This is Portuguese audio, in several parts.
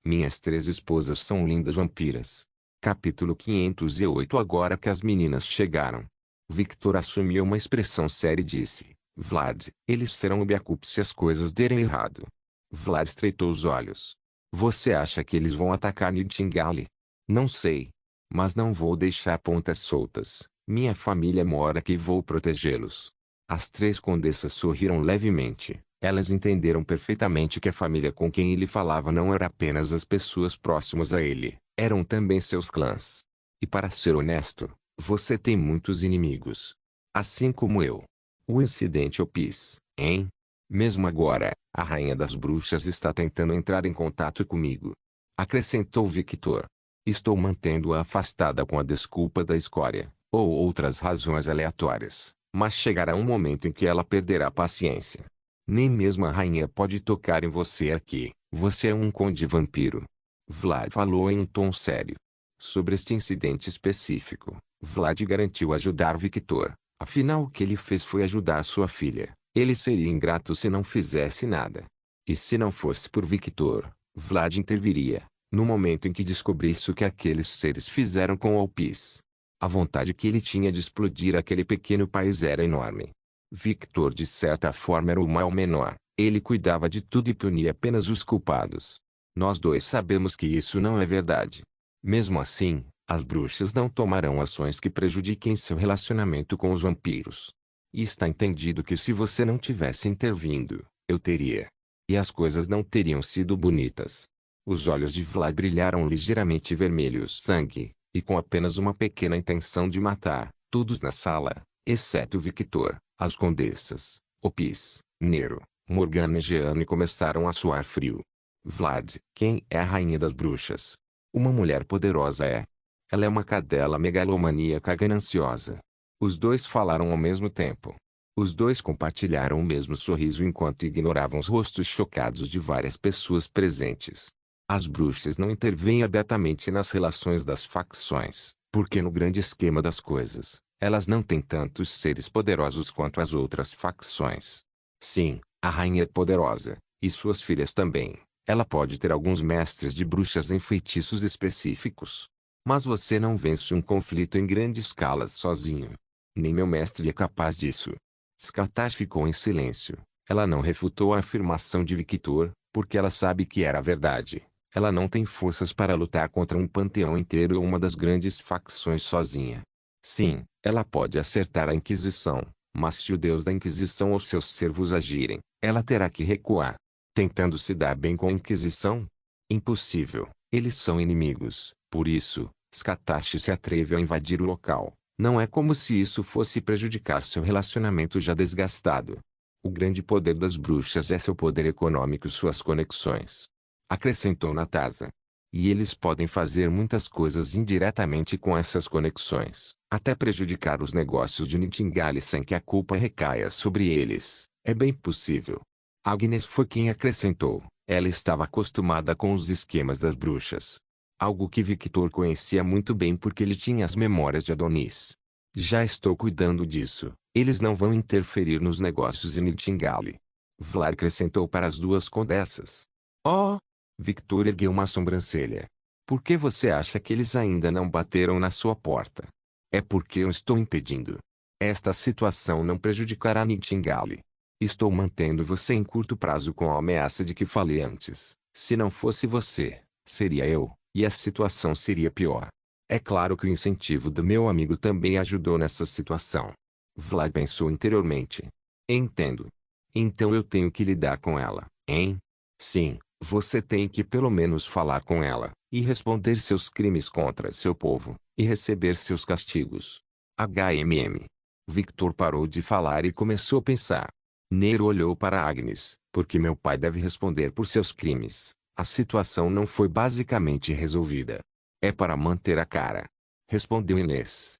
Minhas 3 esposas são lindas vampiras. Capítulo 508. Agora que as meninas chegaram, Victor assumiu uma expressão séria e disse: Vlad, eles serão Obiakup se as coisas derem errado. Vlad estreitou os olhos. Você acha que eles vão atacar Nightingale? Não sei. Mas não vou deixar pontas soltas. Minha família mora aqui e vou protegê-los. As 3 condessas sorriram levemente. Elas entenderam perfeitamente que a família com quem ele falava não era apenas as pessoas próximas a ele, eram também seus clãs. E para ser honesto, você tem muitos inimigos. Assim como eu. O incidente Opis, hein? Mesmo agora, a rainha das bruxas está tentando entrar em contato comigo. Acrescentou Victor. Estou mantendo-a afastada com a desculpa da escória, ou outras razões aleatórias, mas chegará um momento em que ela perderá a paciência. Nem mesmo a rainha pode tocar em você aqui. Você é um conde vampiro. Vlad falou em um tom sério. Sobre este incidente específico, Vlad garantiu ajudar Victor. Afinal, o que ele fez foi ajudar sua filha. Ele seria ingrato se não fizesse nada. E se não fosse por Victor, Vlad interviria, no momento em que descobrisse o que aqueles seres fizeram com Alpis. A vontade que ele tinha de explodir aquele pequeno país era enorme. Victor de certa forma era o mal menor. Ele cuidava de tudo e punia apenas os culpados. Nós dois sabemos que isso não é verdade. Mesmo assim, as bruxas não tomarão ações que prejudiquem seu relacionamento com os vampiros. E está entendido que se você não tivesse intervindo, eu teria. E as coisas não teriam sido bonitas. Os olhos de Vlad brilharam ligeiramente vermelhos sangue, e com apenas uma pequena intenção de matar, todos na sala, exceto Victor, as condessas, Opis, Nero, Morgana e Jeanne começaram a suar frio. Vlad, quem é a rainha das bruxas? Uma mulher poderosa é. Ela é uma cadela megalomaníaca gananciosa. Os dois falaram ao mesmo tempo. Os dois compartilharam o mesmo sorriso enquanto ignoravam os rostos chocados de várias pessoas presentes. As bruxas não intervêm abertamente nas relações das facções, porque no grande esquema das coisas, elas não têm tantos seres poderosos quanto as outras facções. Sim, a rainha é poderosa, e suas filhas também. Ela pode ter alguns mestres de bruxas em feitiços específicos. Mas você não vence um conflito em grande escala sozinho. Nem meu mestre é capaz disso. Skatash ficou em silêncio. Ela não refutou a afirmação de Victor, porque ela sabe que era verdade. Ela não tem forças para lutar contra um panteão inteiro ou uma das grandes facções sozinha. Sim, ela pode acertar a Inquisição, mas se o Deus da Inquisição ou seus servos agirem, ela terá que recuar. Tentando se dar bem com a Inquisição? Impossível, eles são inimigos, por isso, Skatash se atreve a invadir o local. Não é como se isso fosse prejudicar seu relacionamento já desgastado. O grande poder das bruxas é seu poder econômico e suas conexões. Acrescentou Natasa. E eles podem fazer muitas coisas indiretamente com essas conexões, até prejudicar os negócios de Nightingale sem que a culpa recaia sobre eles. É bem possível. Agnes foi quem acrescentou. Ela estava acostumada com os esquemas das bruxas. Algo que Victor conhecia muito bem porque ele tinha as memórias de Adonis. Já estou cuidando disso. Eles não vão interferir nos negócios em Nightingale. Vlad acrescentou para as 2 condessas. Oh! Victor ergueu uma sobrancelha. Por que você acha que eles ainda não bateram na sua porta? É porque eu estou impedindo. Esta situação não prejudicará Nightingale. Estou mantendo você em curto prazo com a ameaça de que falei antes. Se não fosse você, seria eu, e a situação seria pior. É claro que o incentivo do meu amigo também ajudou nessa situação. Vlad pensou interiormente. Entendo. Então eu tenho que lidar com ela, hein? Sim, você tem que pelo menos falar com ela, e responder seus crimes contra seu povo, e receber seus castigos. HMM. Victor parou de falar e começou a pensar. Nero olhou para Agnes, porque meu pai deve responder por seus crimes. A situação não foi basicamente resolvida. É para manter a cara. Respondeu Inês.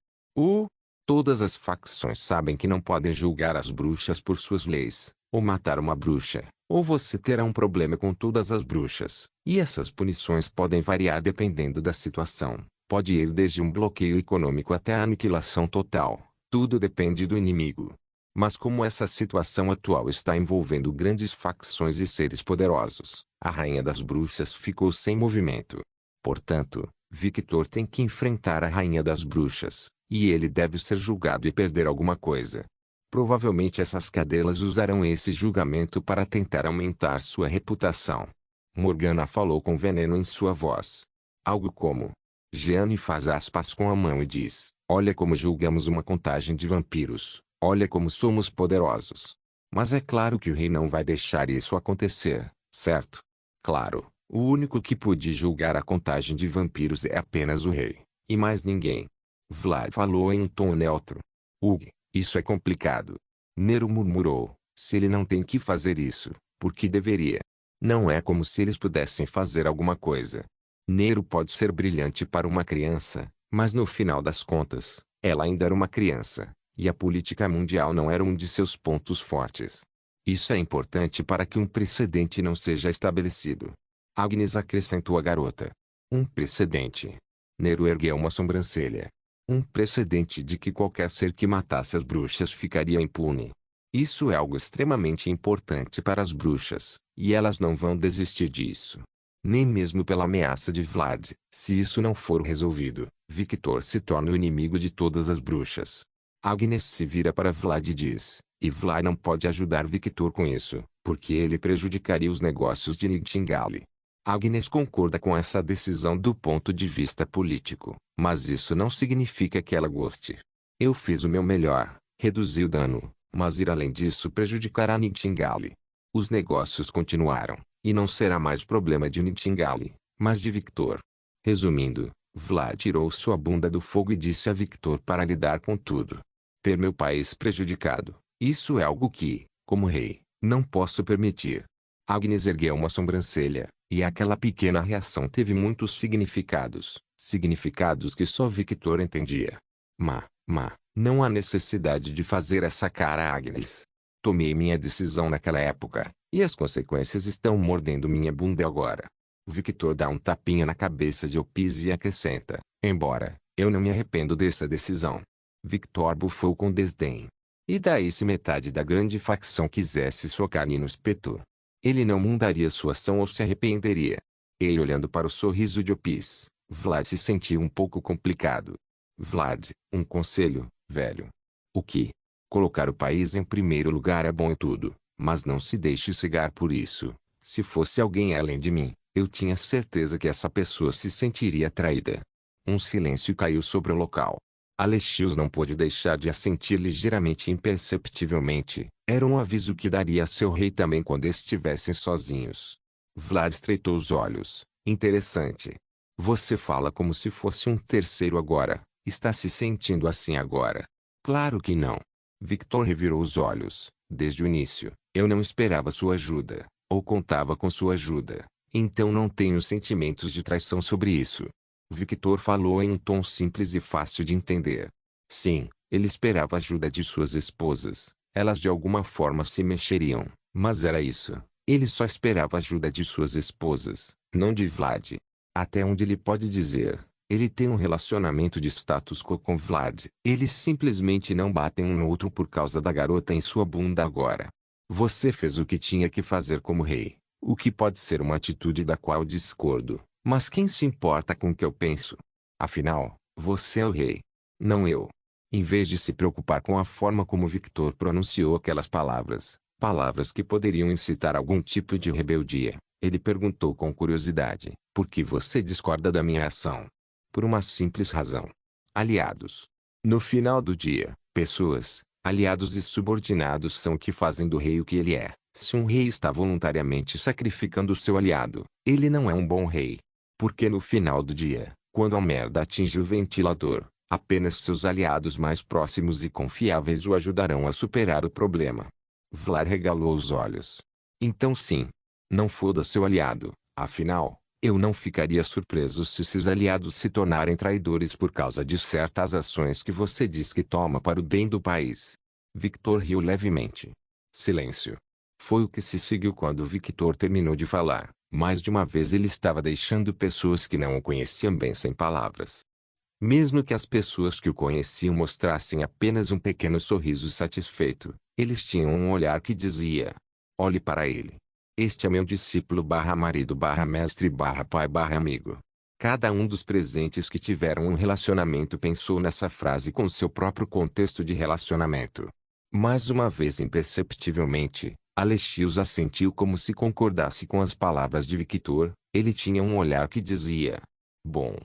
Todas as facções sabem que não podem julgar as bruxas por suas leis, ou matar uma bruxa, ou você terá um problema com todas as bruxas. E essas punições podem variar dependendo da situação. Pode ir desde um bloqueio econômico até a aniquilação total. Tudo depende do inimigo. Mas como essa situação atual está envolvendo grandes facções e seres poderosos, A rainha das bruxas ficou sem movimento. Portanto, Victor tem que enfrentar a rainha das bruxas, e ele deve ser julgado e perder alguma coisa. Provavelmente essas cadelas usarão esse julgamento para tentar aumentar sua reputação. Morgana falou com veneno em sua voz. Algo como: Jeanne faz aspas com a mão e diz: olha como julgamos uma contagem de vampiros, olha como somos poderosos. Mas é claro que o rei não vai deixar isso acontecer, certo? Claro, o único que pode julgar a contagem de vampiros é apenas o rei, e mais ninguém. Vlad falou em um tom neutro. Isso é complicado. Nero murmurou: se ele não tem que fazer isso, por que deveria? Não é como se eles pudessem fazer alguma coisa. Nero pode ser brilhante para uma criança, mas no final das contas, ela ainda era uma criança, e a política mundial não era um de seus pontos fortes. Isso é importante para que um precedente não seja estabelecido. Agnes acrescentou a garota. Um precedente. Nero ergueu uma sobrancelha. Um precedente de que qualquer ser que matasse as bruxas ficaria impune. Isso é algo extremamente importante para as bruxas, e elas não vão desistir disso. Nem mesmo pela ameaça de Vlad. Se isso não for resolvido, Victor se torna o inimigo de todas as bruxas. Agnes se vira para Vlad e diz: e Vlad não pode ajudar Victor com isso, porque ele prejudicaria os negócios de Nightingale. Agnes concorda com essa decisão do ponto de vista político, mas isso não significa que ela goste. Eu fiz o meu melhor, reduzi o dano, mas ir além disso prejudicará Nightingale. Os negócios continuaram, e não será mais problema de Nightingale, mas de Victor. Resumindo, Vlad tirou sua bunda do fogo e disse a Victor para lidar com tudo. Ter meu país prejudicado, isso é algo que, como rei, não posso permitir. Agnes ergueu uma sobrancelha, e aquela pequena reação teve muitos significados, significados que só Victor entendia. Não há necessidade de fazer essa cara, Agnes. Tomei minha decisão naquela época, e as consequências estão mordendo minha bunda agora. Victor dá um tapinha na cabeça de Opis e acrescenta: embora, eu não me arrependo dessa decisão. Victor bufou com desdém. E daí se metade da grande facção quisesse sua carne no espeto? Ele não mudaria sua ação ou se arrependeria. E olhando para o sorriso de Opis, Vlad se sentiu um pouco complicado. Vlad, um conselho, velho. O que? Colocar o país em primeiro lugar é bom e tudo, mas não se deixe cegar por isso. Se fosse alguém além de mim, eu tinha certeza que essa pessoa se sentiria traída. Um silêncio caiu sobre o local. Alexios não pôde deixar de assentir ligeiramente e imperceptivelmente. Era um aviso que daria a seu rei também quando estivessem sozinhos. Vlad estreitou os olhos. Interessante. Você fala como se fosse um terceiro agora. Está se sentindo assim agora? Claro que não. Victor revirou os olhos. Desde o início, eu não esperava sua ajuda, ou contava com sua ajuda. Então não tenho sentimentos de traição sobre isso. Victor falou em um tom simples e fácil de entender. Sim, ele esperava a ajuda de suas esposas. Elas de alguma forma se mexeriam, mas era isso. Ele só esperava a ajuda de suas esposas, não de Vlad. Até onde ele pode dizer, ele tem um relacionamento de status quo com Vlad. Eles simplesmente não batem um no outro por causa da garota em sua bunda agora. Você fez o que tinha que fazer como rei, o que pode ser uma atitude da qual discordo. Mas quem se importa com o que eu penso? Afinal, você é o rei, não eu. Em vez de se preocupar com a forma como Victor pronunciou aquelas palavras, palavras que poderiam incitar algum tipo de rebeldia, ele perguntou com curiosidade: por que você discorda da minha ação? Por uma simples razão. Aliados. No final do dia, pessoas, aliados e subordinados são o que fazem do rei o que ele é. Se um rei está voluntariamente sacrificando seu aliado, ele não é um bom rei. Porque no final do dia, quando a merda atinge o ventilador, apenas seus aliados mais próximos e confiáveis o ajudarão a superar o problema. Vlad regalou os olhos. Então sim. Não foda seu aliado, afinal, eu não ficaria surpreso se esses aliados se tornarem traidores por causa de certas ações que você diz que toma para o bem do país. Victor riu levemente. Silêncio. Foi o que se seguiu quando Victor terminou de falar. Mais de uma vez ele estava deixando pessoas que não o conheciam bem sem palavras. Mesmo que as pessoas que o conheciam mostrassem apenas um pequeno sorriso satisfeito, eles tinham um olhar que dizia: olhe para ele. Este é meu discípulo barra marido barra mestre barra pai barra amigo. Cada um dos presentes que tiveram um relacionamento pensou nessa frase com seu próprio contexto de relacionamento. Mais uma vez imperceptivelmente, Alexios assentiu como se concordasse com as palavras de Victor. Ele tinha um olhar que dizia: bom,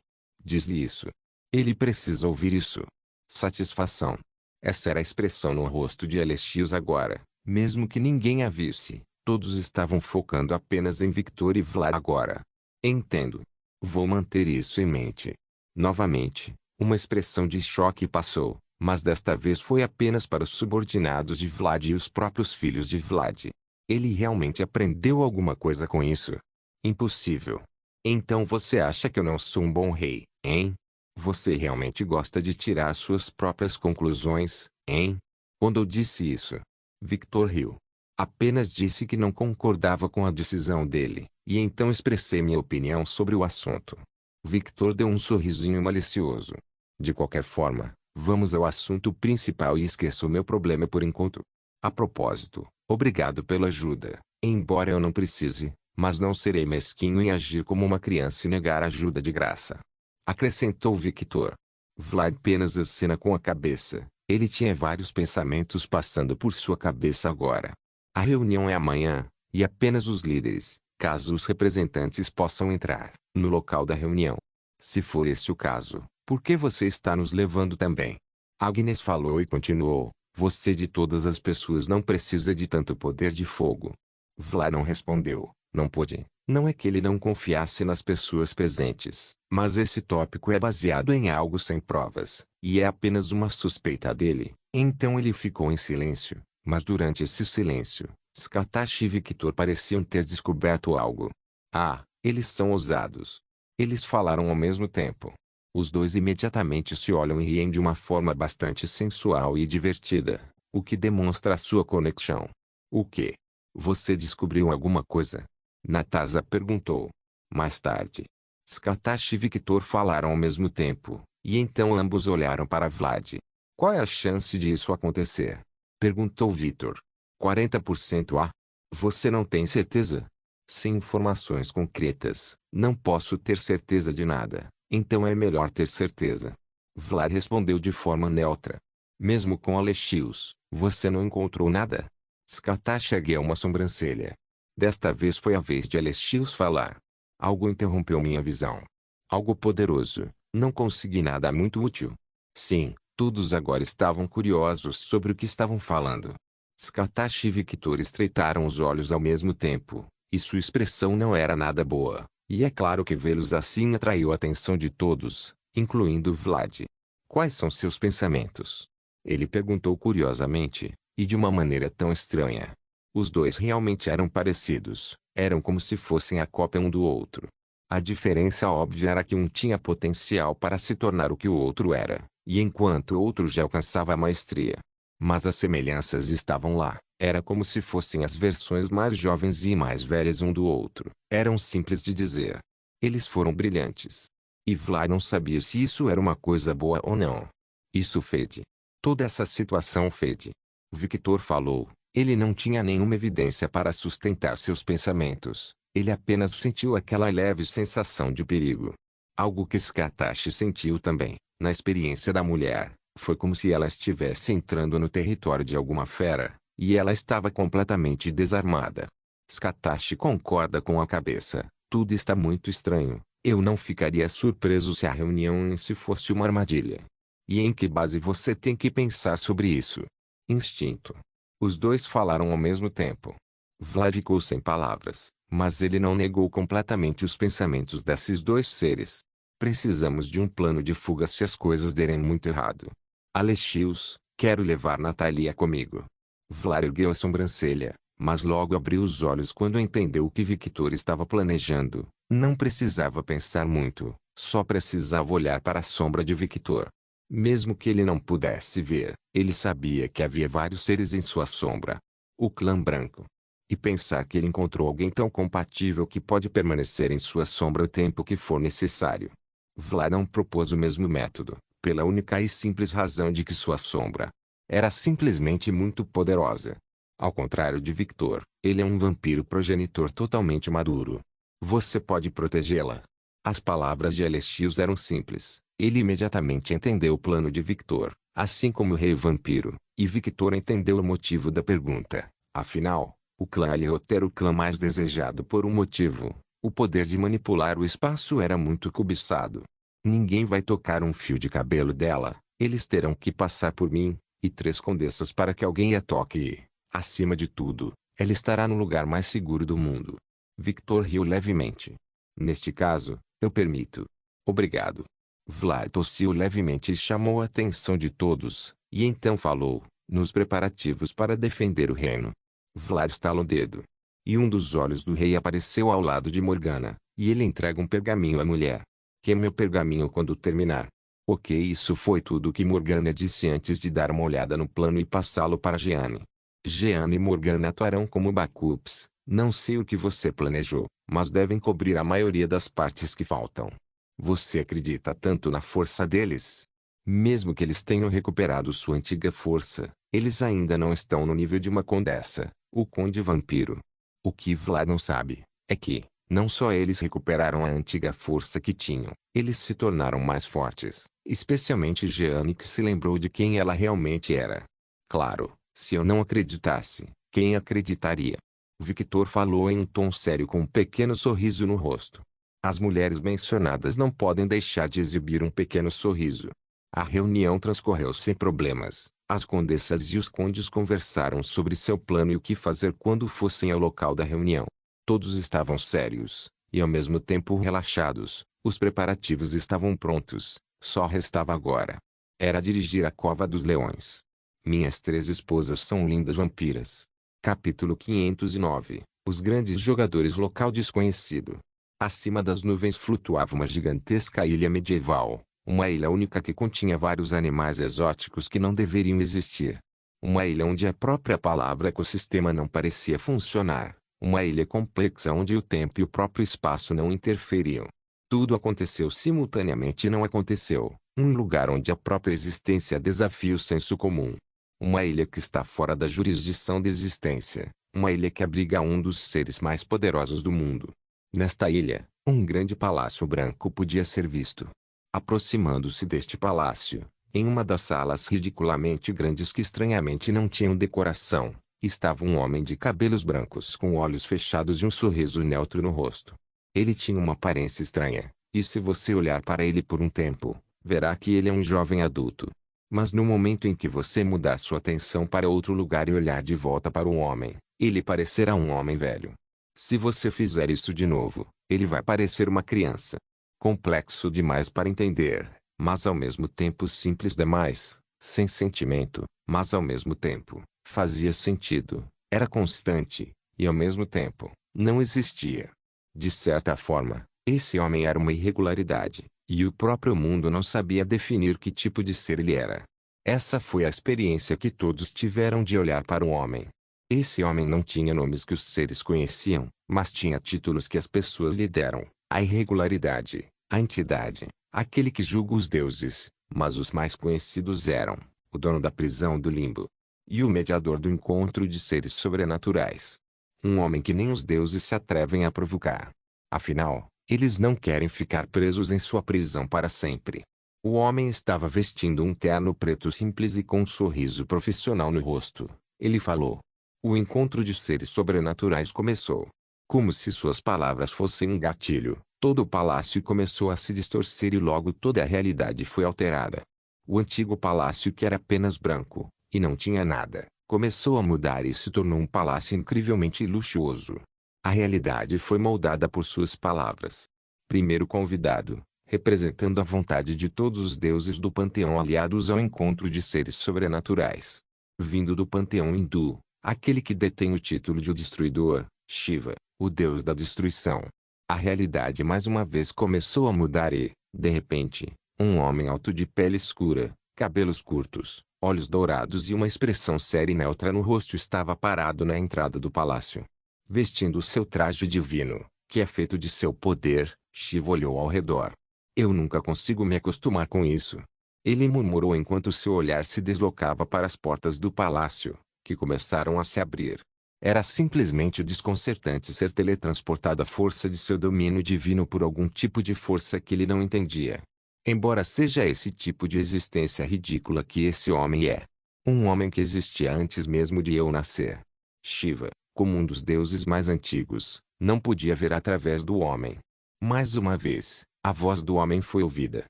diz-lhe isso. Ele precisa ouvir isso. Satisfação. Essa era a expressão no rosto de Alexios agora, mesmo que ninguém a visse. Todos estavam focando apenas em Victor e Vlad agora. Entendo. Vou manter isso em mente. Novamente, uma expressão de choque passou, mas desta vez foi apenas para os subordinados de Vlad e os próprios filhos de Vlad. Ele realmente aprendeu alguma coisa com isso? Impossível. Então você acha que eu não sou um bom rei, hein? Você realmente gosta de tirar suas próprias conclusões, hein? Quando eu disse isso, Victor riu. Apenas disse que não concordava com a decisão dele, e então expressei minha opinião sobre o assunto. Victor deu um sorrisinho malicioso. De qualquer forma, vamos ao assunto principal e esqueça o meu problema por enquanto. A propósito, obrigado pela ajuda, embora eu não precise, mas não serei mesquinho em agir como uma criança e negar ajuda de graça. Acrescentou Victor. Vlad apenas acena com a cabeça. Ele tinha vários pensamentos passando por sua cabeça agora. A reunião é amanhã, e apenas os líderes, caso os representantes possam entrar, no local da reunião. Se for esse o caso, por que você está nos levando também? Agnes falou e continuou: você de todas as pessoas não precisa de tanto poder de fogo. Vlad não respondeu, não pôde. Não é que ele não confiasse nas pessoas presentes, mas esse tópico é baseado em algo sem provas, e é apenas uma suspeita dele. Então ele ficou em silêncio, mas durante esse silêncio, Skatash e Victor pareciam ter descoberto algo. Ah, eles são ousados. Eles falaram ao mesmo tempo. Os dois imediatamente se olham e riem de uma forma bastante sensual e divertida, o que demonstra a sua conexão. O quê? Você descobriu alguma coisa? Natasha perguntou. Mais tarde, Skatash e Victor falaram ao mesmo tempo, e então ambos olharam para Vlad. Qual é a chance de isso acontecer? Perguntou Victor. 40%. Você não tem certeza? Sem informações concretas, não posso ter certeza de nada, então é melhor ter certeza. Vlad respondeu de forma neutra. Mesmo com Alexios, você não encontrou nada? Skatash ergueu uma sobrancelha. Desta vez foi a vez de Alexios falar. Algo interrompeu minha visão. Algo poderoso. Não consegui nada muito útil. Sim, todos agora estavam curiosos sobre o que estavam falando. Skatash e Victor estreitaram os olhos ao mesmo tempo, e sua expressão não era nada boa, e é claro que vê-los assim atraiu a atenção de todos, incluindo Vlad. Quais são seus pensamentos? Ele perguntou curiosamente, e de uma maneira tão estranha. Os dois realmente eram parecidos, eram como se fossem a cópia um do outro. A diferença óbvia era que um tinha potencial para se tornar o que o outro era, e enquanto o outro já alcançava a maestria. Mas as semelhanças estavam lá, era como se fossem as versões mais jovens e mais velhas um do outro. Eram simples de dizer. Eles foram brilhantes. E Vlad não sabia se isso era uma coisa boa ou não. Isso fede. Toda essa situação fede. Victor falou. Ele não tinha nenhuma evidência para sustentar seus pensamentos. Ele apenas sentiu aquela leve sensação de perigo. Algo que Skatash sentiu também, na experiência da mulher. Foi como se ela estivesse entrando no território de alguma fera, e ela estava completamente desarmada. Skatash concorda com a cabeça. Tudo está muito estranho. Eu não ficaria surpreso se a reunião em si fosse uma armadilha. E em que base você tem que pensar sobre isso? Instinto. Os dois falaram ao mesmo tempo. Vlad ficou sem palavras, mas ele não negou completamente os pensamentos desses dois seres. Precisamos de um plano de fuga se as coisas derem muito errado. Alexios, quero levar Natalia comigo. Vlad ergueu a sobrancelha, mas logo abriu os olhos quando entendeu o que Victor estava planejando. Não precisava pensar muito, só precisava olhar para a sombra de Victor. Mesmo que ele não pudesse ver, ele sabia que havia vários seres em sua sombra. O clã branco. E pensar que ele encontrou alguém tão compatível que pode permanecer em sua sombra o tempo que for necessário. Vlad não propôs o mesmo método, pela única e simples razão de que sua sombra era simplesmente muito poderosa. Ao contrário de Victor, Ele é um vampiro progenitor totalmente maduro. Você pode protegê-la. As palavras de Alexios eram simples. Ele imediatamente entendeu o plano de Victor, assim como o rei vampiro, e Victor entendeu o motivo da pergunta. Afinal, o clã Aliot era o clã mais desejado por um motivo. O poder de manipular o espaço era muito cobiçado. Ninguém vai tocar um fio de cabelo dela. Eles terão que passar por mim, e 3 condessas para que alguém a toque e, acima de tudo, ela estará no lugar mais seguro do mundo. Victor riu levemente. Neste caso, eu permito. Obrigado. Vlad tossiu levemente e chamou a atenção de todos, e então falou, nos preparativos para defender o reino. Vlad estalou o dedo. E um dos olhos do rei apareceu ao lado de Morgana, e ele entrega um pergaminho à mulher. Queime o pergaminho quando terminar. Ok, isso foi tudo o que Morgana disse antes de dar uma olhada no plano e passá-lo para Jeanne. Jeanne e Morgana atuarão como backups. Não sei o que você planejou, mas devem cobrir a maioria das partes que faltam. Você acredita tanto na força deles? Mesmo que eles tenham recuperado sua antiga força, eles ainda não estão no nível de uma condessa, o conde vampiro. O que Vlad não sabe, é que, não só eles recuperaram a antiga força que tinham, eles se tornaram mais fortes, especialmente Jeanne, que se lembrou de quem ela realmente era. Claro, se eu não acreditasse, quem acreditaria? Victor falou em um tom sério com um pequeno sorriso no rosto. As mulheres mencionadas não podem deixar de exibir um pequeno sorriso. A reunião transcorreu sem problemas. As condessas e os condes conversaram sobre seu plano e o que fazer quando fossem ao local da reunião. Todos estavam sérios, e ao mesmo tempo relaxados. Os preparativos estavam prontos, só restava agora. Era dirigir a Cova dos Leões. Minhas 3 esposas são lindas vampiras. Capítulo 509. Os grandes jogadores. Local desconhecido. Acima das nuvens flutuava uma gigantesca ilha medieval. Uma ilha única que continha vários animais exóticos que não deveriam existir. Uma ilha onde a própria palavra ecossistema não parecia funcionar. Uma ilha complexa onde o tempo e o próprio espaço não interferiam. Tudo aconteceu simultaneamente e não aconteceu. Um lugar onde a própria existência desafia o senso comum. Uma ilha que está fora da jurisdição da existência. Uma ilha que abriga um dos seres mais poderosos do mundo. Nesta ilha, um grande palácio branco podia ser visto. Aproximando-se deste palácio, em uma das salas ridiculamente grandes que estranhamente não tinham decoração, estava um homem de cabelos brancos com olhos fechados e um sorriso neutro no rosto. Ele tinha uma aparência estranha, e se você olhar para ele por um tempo, verá que ele é um jovem adulto. Mas no momento em que você mudar sua atenção para outro lugar e olhar de volta para o homem, ele parecerá um homem velho. Se você fizer isso de novo, ele vai parecer uma criança. Complexo demais para entender, mas ao mesmo tempo simples demais, sem sentimento, mas ao mesmo tempo, fazia sentido, era constante, e ao mesmo tempo, não existia. De certa forma, esse homem era uma irregularidade, e o próprio mundo não sabia definir que tipo de ser ele era. Essa foi a experiência que todos tiveram de olhar para o homem. Esse homem não tinha nomes que os seres conheciam, mas tinha títulos que as pessoas lhe deram: a irregularidade, a entidade, aquele que julga os deuses, mas os mais conhecidos eram o dono da prisão do limbo e o mediador do encontro de seres sobrenaturais. Um homem que nem os deuses se atrevem a provocar. Afinal, eles não querem ficar presos em sua prisão para sempre. O homem estava vestindo um terno preto simples e com um sorriso profissional no rosto. Ele falou. O encontro de seres sobrenaturais começou. Como se suas palavras fossem um gatilho, todo o palácio começou a se distorcer e logo toda a realidade foi alterada. O antigo palácio, que era apenas branco, e não tinha nada, começou a mudar e se tornou um palácio incrivelmente luxuoso. A realidade foi moldada por suas palavras. Primeiro convidado, representando a vontade de todos os deuses do panteão aliados ao encontro de seres sobrenaturais. Vindo do panteão hindu, aquele que detém o título de o Destruidor, Shiva, o deus da destruição. A realidade mais uma vez começou a mudar e, de repente, um homem alto de pele escura, cabelos curtos, olhos dourados e uma expressão séria e neutra no rosto estava parado na entrada do palácio. Vestindo seu traje divino, que é feito de seu poder, Shiva olhou ao redor. Eu nunca consigo me acostumar com isso. Ele murmurou enquanto seu olhar se deslocava para as portas do palácio, que começaram a se abrir. Era simplesmente desconcertante ser teletransportado à força de seu domínio divino por algum tipo de força que ele não entendia. Embora seja esse tipo de existência ridícula que esse homem é. Um homem que existia antes mesmo de eu nascer. Shiva, como um dos deuses mais antigos, não podia ver através do homem. Mais uma vez, a voz do homem foi ouvida.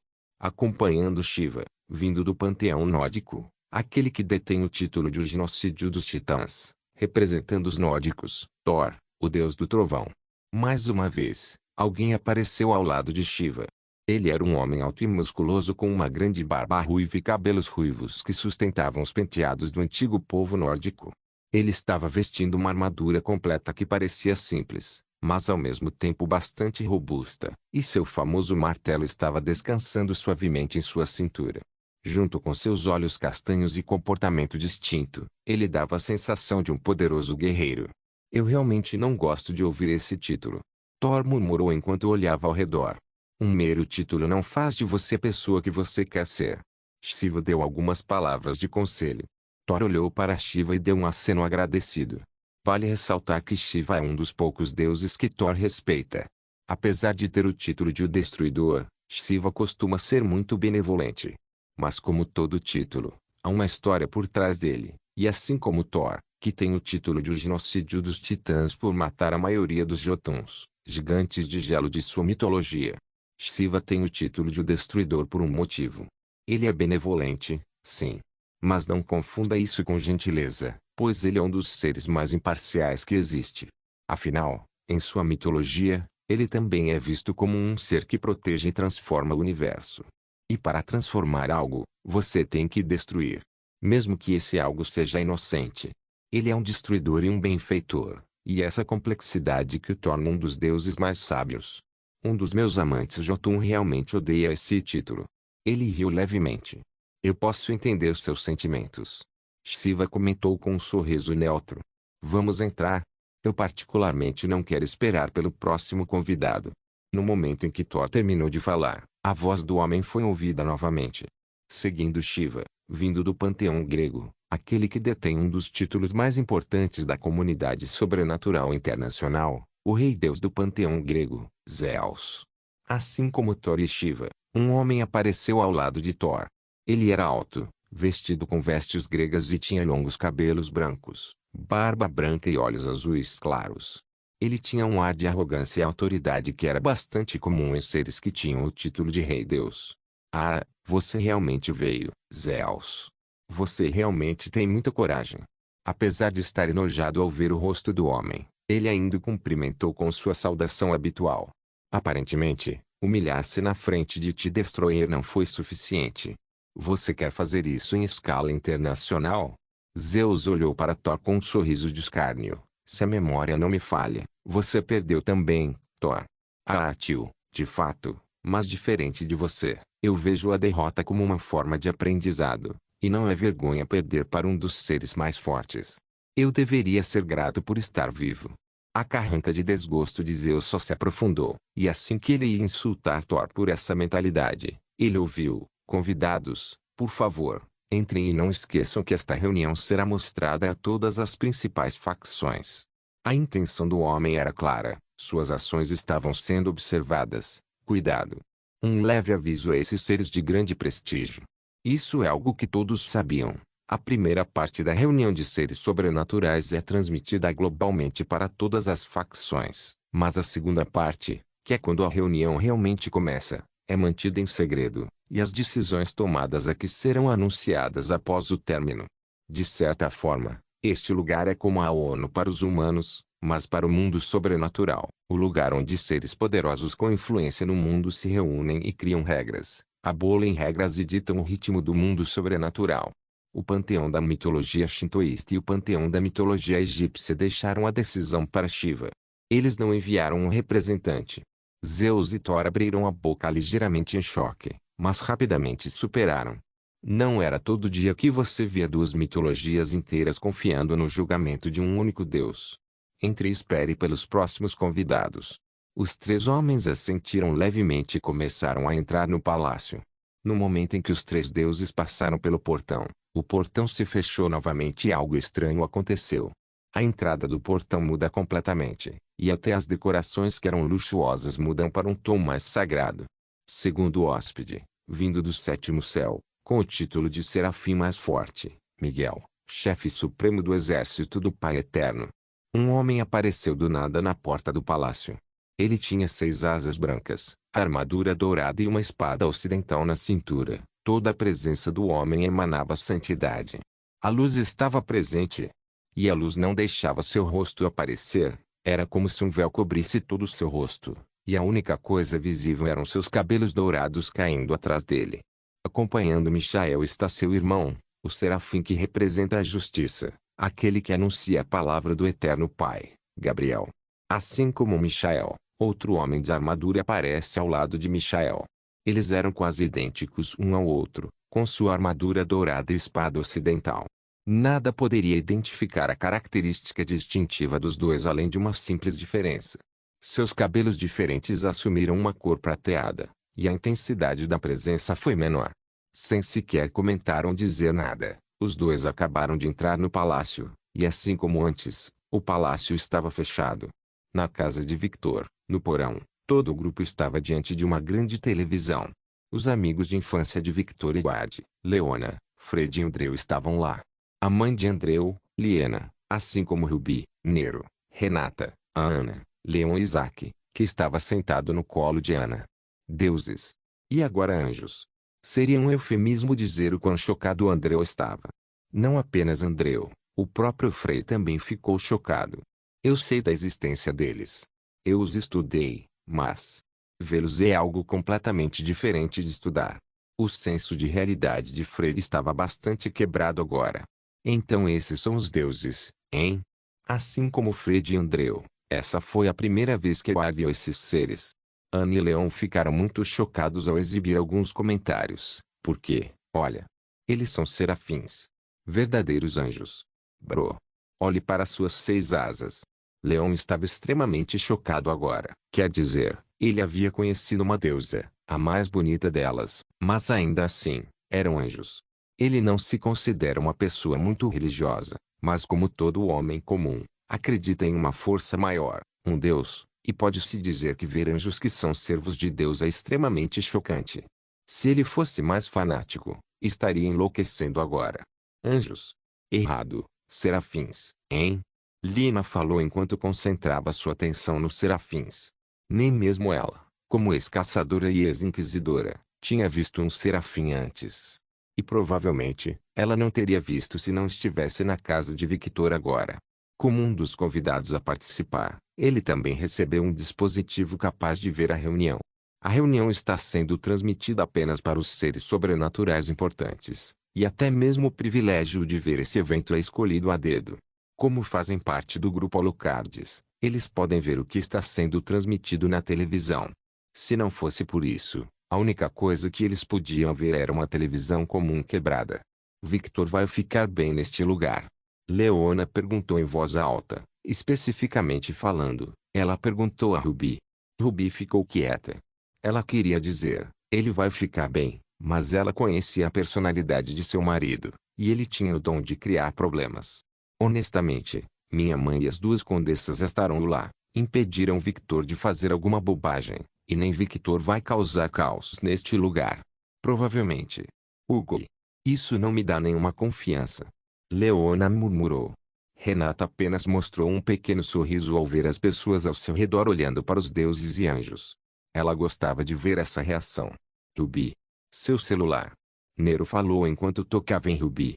Acompanhando Shiva, vindo do panteão nórdico, aquele que detém o título de o genocídio dos titãs, representando os nórdicos, Thor, o deus do trovão. Mais uma vez, alguém apareceu ao lado de Shiva. Ele era um homem alto e musculoso com uma grande barba ruiva e cabelos ruivos que sustentavam os penteados do antigo povo nórdico. Ele estava vestindo uma armadura completa que parecia simples, mas ao mesmo tempo bastante robusta, e seu famoso martelo estava descansando suavemente em sua cintura. Junto com seus olhos castanhos e comportamento distinto, ele dava a sensação de um poderoso guerreiro. Eu realmente não gosto de ouvir esse título. Thor murmurou enquanto olhava ao redor. Um mero título não faz de você a pessoa que você quer ser. Shiva deu algumas palavras de conselho. Thor olhou para Shiva e deu um aceno agradecido. Vale ressaltar que Shiva é um dos poucos deuses que Thor respeita. Apesar de ter o título de o Destruidor, Shiva costuma ser muito benevolente. Mas como todo título, há uma história por trás dele, e assim como Thor, que tem o título de o genocídio dos titãs por matar a maioria dos Jotuns, gigantes de gelo de sua mitologia. Shiva tem o título de o Destruidor por um motivo. Ele é benevolente, sim. Mas não confunda isso com gentileza, pois ele é um dos seres mais imparciais que existe. Afinal, em sua mitologia, ele também é visto como um ser que protege e transforma o universo. E para transformar algo, você tem que destruir. Mesmo que esse algo seja inocente. Ele é um destruidor e um benfeitor, e essa complexidade que o torna um dos deuses mais sábios. Um dos meus amantes Jotun realmente odeia esse título. Ele riu levemente. Eu posso entender seus sentimentos. Shiva comentou com um sorriso neutro. Vamos entrar. Eu particularmente não quero esperar pelo próximo convidado. No momento em que Thor terminou de falar, a voz do homem foi ouvida novamente. Seguindo Shiva, vindo do panteão grego, aquele que detém um dos títulos mais importantes da comunidade sobrenatural internacional, o rei deus do panteão grego, Zeus. Assim como Thor e Shiva, um homem apareceu ao lado de Thor. Ele era alto, vestido com vestes gregas e tinha longos cabelos brancos, barba branca e olhos azuis claros. Ele tinha um ar de arrogância e autoridade que era bastante comum em seres que tinham o título de Rei Deus. Ah, você realmente veio, Zeus. Você realmente tem muita coragem. Apesar de estar enojado ao ver o rosto do homem, ele ainda o cumprimentou com sua saudação habitual. Aparentemente, humilhar-se na frente de te destruir não foi suficiente. Você quer fazer isso em escala internacional? Zeus olhou para Thor com um sorriso de escárnio. Se a memória não me falha, você perdeu também, Thor. Ah, tio, de fato, mas diferente de você, eu vejo a derrota como uma forma de aprendizado, e não é vergonha perder para um dos seres mais fortes. Eu deveria ser grato por estar vivo. A carranca de desgosto de Zeus só se aprofundou, e assim que ele ia insultar Thor por essa mentalidade, ele ouviu: convidados, por favor, entrem e não esqueçam que esta reunião será mostrada a todas as principais facções. A intenção do homem era clara, suas ações estavam sendo observadas. Cuidado. Um leve aviso a esses seres de grande prestígio. Isso é algo que todos sabiam. A primeira parte da reunião de seres sobrenaturais é transmitida globalmente para todas as facções, mas a segunda parte, que é quando a reunião realmente começa, é mantida em segredo, e as decisões tomadas aqui serão anunciadas após o término. De certa forma, este lugar é como a ONU para os humanos, mas para o mundo sobrenatural, o lugar onde seres poderosos com influência no mundo se reúnem e criam regras, abolem regras e ditam o ritmo do mundo sobrenatural. O panteão da mitologia shintoísta e o panteão da mitologia egípcia deixaram a decisão para Shiva. Eles não enviaram um representante. Zeus e Thor abriram a boca ligeiramente em choque, mas rapidamente superaram. Não era todo dia que você via duas mitologias inteiras confiando no julgamento de um único Deus. Entre e espere pelos próximos convidados. Os três homens assentiram levemente e começaram a entrar no palácio. No momento em que os três deuses passaram pelo portão, o portão se fechou novamente e algo estranho aconteceu. A entrada do portão muda completamente, e até as decorações que eram luxuosas mudam para um tom mais sagrado. Segundo o hóspede, vindo do sétimo céu, com o título de serafim mais forte, Miguel, chefe supremo do exército do Pai Eterno. Um homem apareceu do nada na porta do palácio. Ele tinha 6 asas brancas, armadura dourada e uma espada ocidental na cintura. Toda a presença do homem emanava santidade. A luz estava presente. E a luz não deixava seu rosto aparecer. Era como se um véu cobrisse todo o seu rosto, e a única coisa visível eram seus cabelos dourados caindo atrás dele. Acompanhando Michael está seu irmão, o serafim que representa a justiça, aquele que anuncia a palavra do Eterno Pai, Gabriel. Assim como Michael, outro homem de armadura aparece ao lado de Michael. Eles eram quase idênticos um ao outro, com sua armadura dourada e espada ocidental. Nada poderia identificar a característica distintiva dos dois além de uma simples diferença. Seus cabelos diferentes assumiram uma cor prateada, e a intensidade da presença foi menor. Sem sequer comentar ou dizer nada, os dois acabaram de entrar no palácio, e assim como antes, o palácio estava fechado. Na casa de Victor, no porão, todo o grupo estava diante de uma grande televisão. Os amigos de infância de Victor e Ward, Leona, Fred e Andreu estavam lá. A mãe de Andreu, Liena, assim como Ruby, Nero, Renata, Ana, Leon e Isaac, que estava sentado no colo de Ana. Deuses. E agora anjos. Seria um eufemismo dizer o quão chocado Andreu estava. Não apenas Andreu, o próprio Frei também ficou chocado. Eu sei da existência deles. Eu os estudei, mas vê-los é algo completamente diferente de estudar. O senso de realidade de Frei estava bastante quebrado agora. Então esses são os deuses, hein? Assim como Fred e Andreu, essa foi a primeira vez que eu viu esses seres. Ana e Leon ficaram muito chocados ao exibir alguns comentários, porque, olha, eles são serafins. Verdadeiros anjos. Bro. Olhe para suas 6 asas. Leon estava extremamente chocado agora. Quer dizer, ele havia conhecido uma deusa, a mais bonita delas, mas ainda assim, eram anjos. Ele não se considera uma pessoa muito religiosa, mas como todo homem comum, acredita em uma força maior, um Deus, e pode-se dizer que ver anjos que são servos de Deus é extremamente chocante. Se ele fosse mais fanático, estaria enlouquecendo agora. Anjos? Errado, serafins, hein? Lina falou enquanto concentrava sua atenção nos serafins. Nem mesmo ela, como ex-caçadora e ex-inquisidora, tinha visto um serafim antes. E provavelmente, ela não teria visto se não estivesse na casa de Victor agora. Como um dos convidados a participar, ele também recebeu um dispositivo capaz de ver a reunião. A reunião está sendo transmitida apenas para os seres sobrenaturais importantes, e até mesmo o privilégio de ver esse evento é escolhido a dedo. Como fazem parte do grupo Alucards, eles podem ver o que está sendo transmitido na televisão. Se não fosse por isso, a única coisa que eles podiam ver era uma televisão comum quebrada. Victor vai ficar bem neste lugar? Leona perguntou em voz alta, especificamente falando. Ela perguntou a Ruby. Ruby ficou quieta. Ela queria dizer, ele vai ficar bem, mas ela conhecia a personalidade de seu marido, e ele tinha o dom de criar problemas. Honestamente, minha mãe e as 2 condessas estarão lá, impediram Victor de fazer alguma bobagem. E nem Victor vai causar caos neste lugar. Provavelmente. Hugo. Isso não me dá nenhuma confiança. Leona murmurou. Renata apenas mostrou um pequeno sorriso ao ver as pessoas ao seu redor olhando para os deuses e anjos. Ela gostava de ver essa reação. Ruby. Seu celular. Nero falou enquanto tocava em Ruby.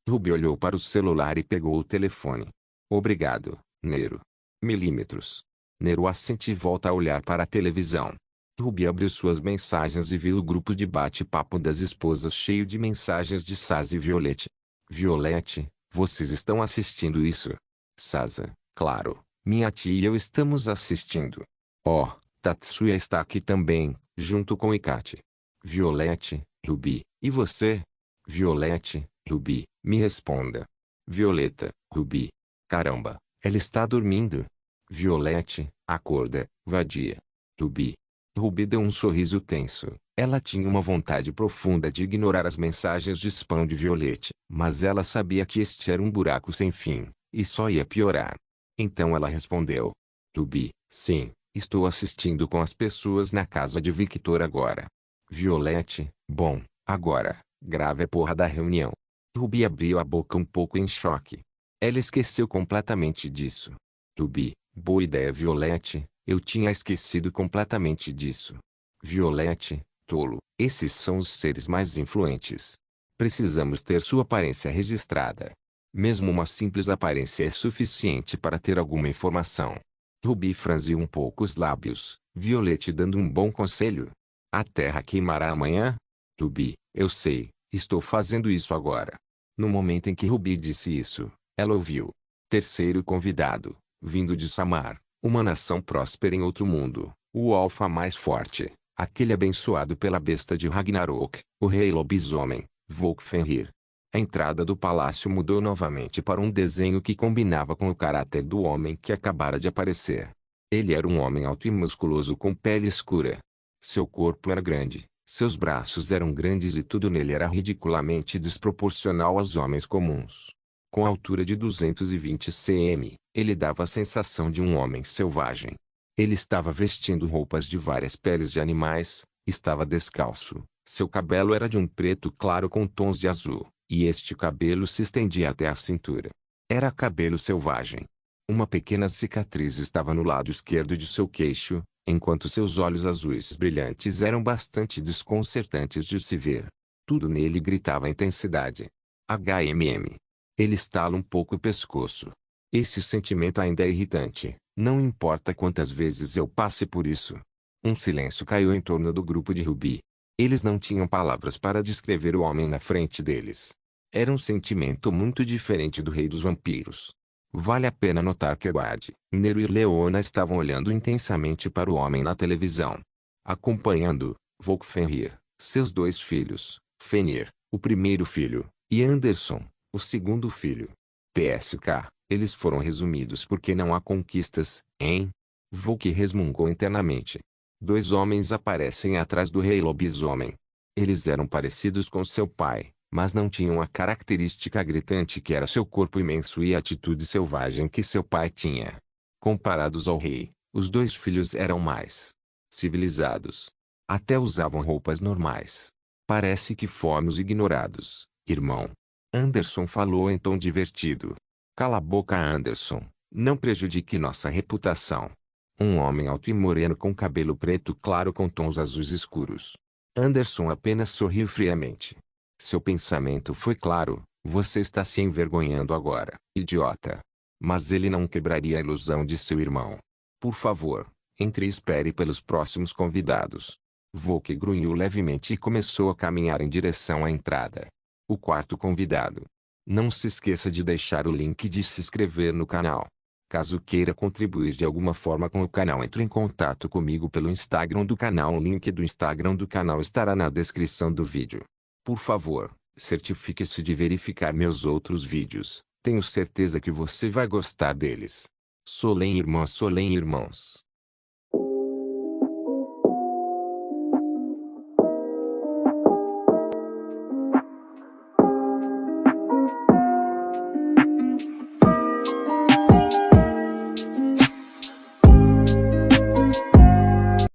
Ruby olhou para o celular e pegou o telefone. Obrigado, Nero. Milímetros. Nero assente e volta a olhar para a televisão. Ruby abriu suas mensagens e viu o grupo de bate-papo das esposas cheio de mensagens de Sasa e Violette. Violette, vocês estão assistindo isso? Sasa, claro, minha tia e eu estamos assistindo. Oh, Tatsuya está aqui também, junto com Ikate. Violette, Ruby, e você? Violette, Ruby, me responda. Violeta, Ruby. Caramba, ela está dormindo. Violette, acorda, vadia. Ruby. Ruby deu um sorriso tenso. Ela tinha uma vontade profunda de ignorar as mensagens de spam de Violette, mas ela sabia que este era um buraco sem fim, e só ia piorar. Então ela respondeu. Ruby, sim, estou assistindo com as pessoas na casa de Victor agora. Violette, bom, agora, grave a porra da reunião. Ruby abriu a boca um pouco em choque. Ela esqueceu completamente disso. Ruby, boa ideia Violette, eu tinha esquecido completamente disso. Violette, tolo, esses são os seres mais influentes. Precisamos ter sua aparência registrada. Mesmo uma simples aparência é suficiente para ter alguma informação. Ruby franziu um pouco os lábios, Violette dando um bom conselho. A terra queimará amanhã? Ruby, eu sei, estou fazendo isso agora. No momento em que Ruby disse isso, ela ouviu. Terceiro convidado, vindo de Samar, uma nação próspera em outro mundo, o alfa mais forte, aquele abençoado pela besta de Ragnarok, o rei lobisomem, Volkfenrir. A entrada do palácio mudou novamente para um desenho que combinava com o caráter do homem que acabara de aparecer. Ele era um homem alto e musculoso com pele escura. Seu corpo era grande, seus braços eram grandes e tudo nele era ridiculamente desproporcional aos homens comuns. Com a altura de 220 cm, ele dava a sensação de um homem selvagem. Ele estava vestindo roupas de várias peles de animais, estava descalço, seu cabelo era de um preto claro com tons de azul, e este cabelo se estendia até a cintura. Era cabelo selvagem. Uma pequena cicatriz estava no lado esquerdo de seu queixo, enquanto seus olhos azuis brilhantes eram bastante desconcertantes de se ver. Tudo nele gritava intensidade. HMM. Ele estala um pouco o pescoço. Esse sentimento ainda é irritante, não importa quantas vezes eu passe por isso. Um silêncio caiu em torno do grupo de Ruby. Eles não tinham palavras para descrever o homem na frente deles. Era um sentimento muito diferente do rei dos vampiros. Vale a pena notar que Edward, Nero e Leona estavam olhando intensamente para o homem na televisão. Acompanhando, Volkfenrir, seus dois filhos, Fenrir, o primeiro filho, e Anderson, o segundo filho. PSK, eles foram resumidos porque não há conquistas, hein? Volk resmungou internamente. Dois homens aparecem atrás do rei lobisomem. Eles eram parecidos com seu pai, mas não tinham a característica gritante que era seu corpo imenso e a atitude selvagem que seu pai tinha. Comparados ao rei, os dois filhos eram mais civilizados. Até usavam roupas normais. Parece que fomos ignorados, irmão. Anderson falou em tom divertido. Cala a boca, Anderson. Não prejudique nossa reputação. Um homem alto e moreno com cabelo preto claro com tons azuis escuros. Anderson apenas sorriu friamente. Seu pensamento foi claro, você está se envergonhando agora, idiota. Mas ele não quebraria a ilusão de seu irmão. Por favor, entre e espere pelos próximos convidados. Volk grunhiu levemente e começou a caminhar em direção à entrada. O quarto convidado. Não se esqueça de deixar o link de se inscrever no canal. Caso queira contribuir de alguma forma com o canal, entre em contato comigo pelo Instagram do canal. O link do Instagram do canal estará na descrição do vídeo. Por favor, certifique-se de verificar meus outros vídeos. Tenho certeza que você vai gostar deles. Solem irmãos.